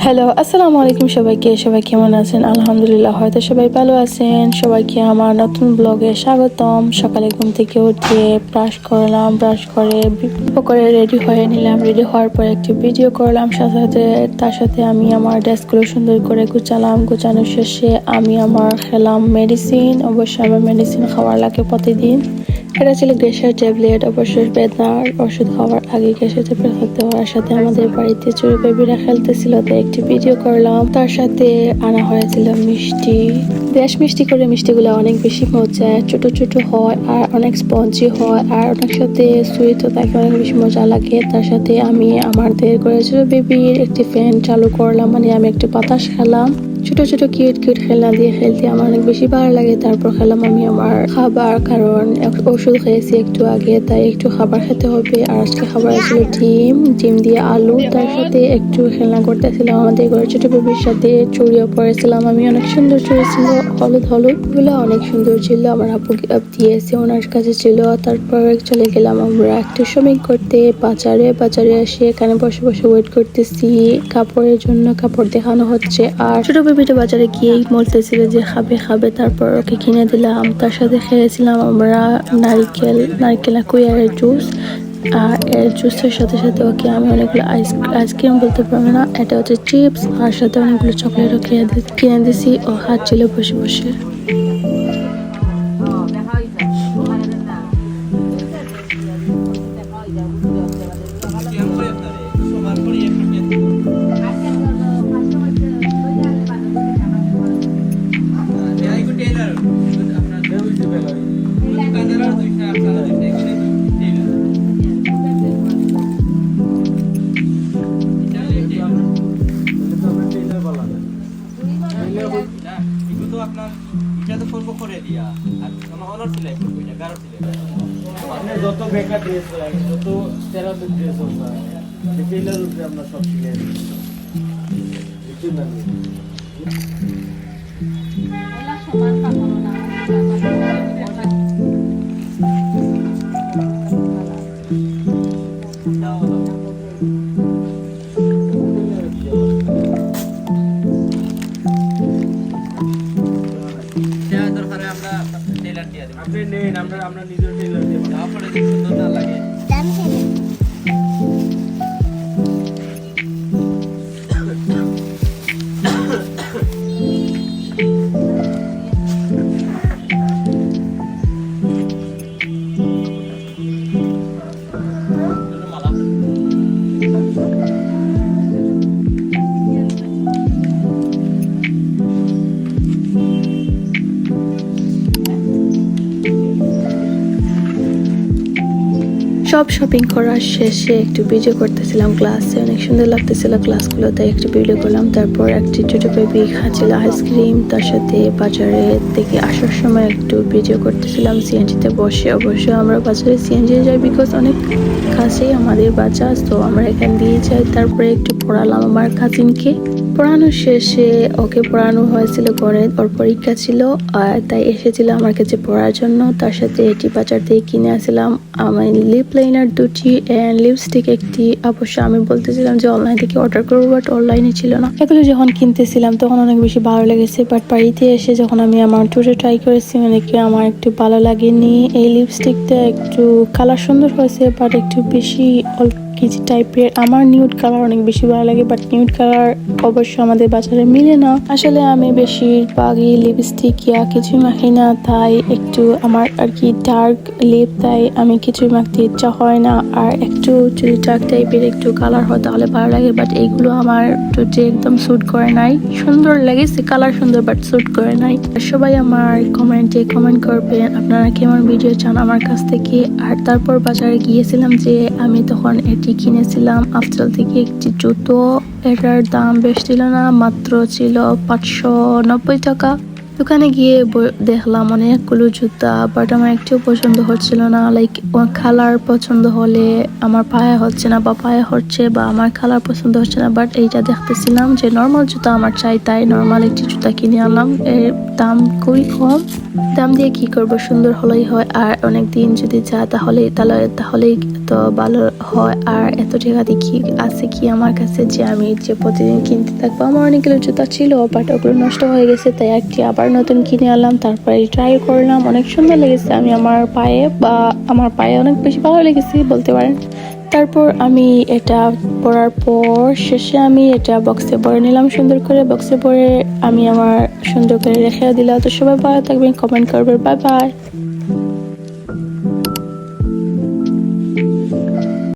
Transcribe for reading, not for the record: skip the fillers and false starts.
Hello, আসসালামু আলাইকুম সবাইকে। সবাই কেমন আছেন? আলহামদুলিল্লাহ, হয়তো সবাই ভালো আছেন। সবাইকে আমার নতুন ব্লগে স্বাগতম। সকালে ঘুম থেকে উঠে ব্রাশ করলাম, ব্রাশ করে রেডি হয়ে নিলাম। রেডি হওয়ার পর একটি ভিডিও করলাম, তার সাথে আমি আমার ড্রেসগুলো সুন্দর করে গুছালাম। গুছানোর শেষে আমি খেলাম মেডিসিন। অবশ্যই আমার মেডিসিন খাওয়ার লাগে প্রতিদিন। এটা ছিল গ্যাসের ট্যাবলেট। অবশ্যই বেদনার ওষুধ খাওয়ার আগে গ্যাসের ট্যাবলেট খেতে হওয়ার সাথে আমাদের বাড়িতে চড়ুই বেবিরা খেলতেছিল, তাই একটি ভিডিও করলাম। তার সাথে আনা হয়েছিল মিষ্টি। বেশ মিষ্টি করে, মিষ্টিগুলো অনেক বেশি মজা, ছোট ছোট হয় আর অনেক স্পঞ্জি হয় আর অনেক সাথে সুইটও থাকে, অনেক বেশি মজা লাগে। তার সাথে আমি আমাদের করে চড়ুই বেবির একটি ফ্যান চালু করলাম, মানে আমি একটু বাতাস খেলাম। ছোট ছোট কিউট কিউট খেলনা দিয়ে খেলতে আমার অনেক বেশি ভালো লাগে। তারপর খেলাম আমি আমার খাবার, কারণ ওষুধ খেয়েছি একটু আগে, তাই একটু খাবার খেতে হবে। আর আজকে খাবার ছিল ডিম দিয়ে আলু। তার সাথে একটু খেলনা করতেছিলাম আমাদের ঘরের ছোট বেবির সাথে। চুড়িও পরেছিলাম আমি, অনেক সুন্দর চুড়ি ছিল, হলুদ গুলো অনেক সুন্দর ছিল। আমার আপু দিয়েছে, ওনার কাছে ছিল। তারপর চলে গেলাম আমরা একটু শপিং করতে বাজারে এসে এখানে বসে বসে ওয়েট করতেছি কাপড়ের জন্য। কাপড় দেখানো হচ্ছে আর ছোট বেবিটা বাজারে গিয়েই বলতেছিল যে খাবে। তারপর ওকে কিনে দিলাম। তার সাথে খেয়েছিলাম আমরা নারিকেল কুইয়ারের জুস। আর এর জুসের সাথে সাথে ওকে আমি অনেকগুলো আইসক্রিম বলতে পারবো না, এটা হচ্ছে চিপস, আর সাথে অনেকগুলো চকলেটও কিনে দিছি। ও খাচ্ছিল বসে বসে। যত বেকার ড্রেস হয়, যত টেরাদের ড্রেস হয়, টেইলার উপরে আমরা সব শিখে আপনি নেন, আমরা নিজের টেইলার দিয়ে আপনার সুন্দর না লাগে। সব শপিং করার শেষে একটু ভিডিও করতেছিলাম ক্লাসে, অনেক সুন্দর লাগতেছিল ক্লাসগুলো, তাই একটু ভিডিও করলাম। তারপর একটি ছোট বেবি খাচ্ছিল আইসক্রিম। তার সাথে বাজারে থেকে আসার সময় একটু ভিডিও করতেছিলাম সিএনজিতে বসে। অবশ্যই আমরা বাজারে সিএনজি যাই, বিকজ অনেক কাছেই আমাদের বাজার, তো আমরা এখান দিয়ে যাই। তারপরে একটু পড়ালাম আমার কাজিনকে। পড়ানোর শেষে ওকে পড়ানো হয়েছিল গণিত, ওর পরীক্ষা ছিল, আর তাই এসেছিল আমার কাছে পড়ার জন্য। তার সাথে এটি বাজার থেকে কিনে আসলাম আমি লিপ লাইনার দুটি অ্যান্ড লিপস্টিক একটি। অবশ্য আমি বলতেছিলাম যে অনলাইন থেকে অর্ডার করবো, বাট অনলাইনে ছিল না। এগুলো যখন কিনতেছিলাম তখন অনেক বেশি ভালো লেগেছে, বাট বাড়িতে এসে যখন আমি আমার টুরে ট্রাই করেছি, অনেকে আমার একটু ভালো লাগেনি। এই লিপস্টিকটা একটু কালার সুন্দর হয়েছে, বাট একটু বেশি কিছু টাইপের। আমার নিউড কালার অনেক বেশি ভালো লাগে, বাট নিউড কালার অবশ্য আমাদের বাজারে মিলে না। আসলে আমি বেশিরভাগই লিপস্টিক কিছু মাখি না, তাই একটু আমার আর কি ডার্ক লিপ, তাই আমি কিছু মাখতে ইচ্ছা হয় না। আর একটু যদি ডার্ক টাইপের একটু কালার হয় তাহলে ভালো লাগে, বাট এইগুলো আমার যে একদম স্যুট করে নাই। সুন্দর লেগেছে, কালার সুন্দর, বাট স্যুট করে নাই। সবাই আমার কমেন্টে কমেন্ট করবেন আপনারা কেমন ভিডিও চান আমার কাছ থেকে। আর তারপর বাজারে গিয়েছিলাম যে আমি তখন কিনেছিলাম আফজাল থেকে একটি জুতো। এটার দাম বেশ ছিল না, মাত্র ছিল 590 টাকা। দোকানে গিয়ে দেখলাম অনেকগুলো জুতা, বাট আমার একটু পছন্দ হচ্ছিল না। লাইক কালার পছন্দ হলে আমার পায়ে হচ্ছে না, বা পায়ে হচ্ছে, বা আমার কালার পছন্দ হচ্ছে না। বাট এইটা দেখতেছিলাম যে নর্মাল জুতা আমার চাই, তাই নর্মাল একটি জুতা কিনে আনলাম। এর দাম খুবই কম, দাম দিয়ে কি করব, সুন্দর হলেই হয়। আর অনেক দিন যদি যা তাহলেই তো ভালো হয়। আর এত টাকা দিয়ে কি আছে কি আমার কাছে যে আমি যে প্রতিদিন কিনতে থাকবো। আমার অনেকগুলো জুতা ছিল, বাট ওগুলো নষ্ট হয়ে গেছে, তাই একটি আবার নতুন কিনে আনলাম। তারপরে ট্রাই করলাম, অনেক সুন্দর লেগেছে। আমার পায়ে অনেক বেশি ভালো লেগেছে বলতে পারেন। তারপর আমি এটা পরার পর শেষে আমি এটা বক্সে ভরে নিলাম। সুন্দর করে বক্সে ভরে আমি আমার সুন্দর করে রেখে দিলাম। তো সবাই ভালো থাকবেন, কমেন্ট করবেন। Bye bye.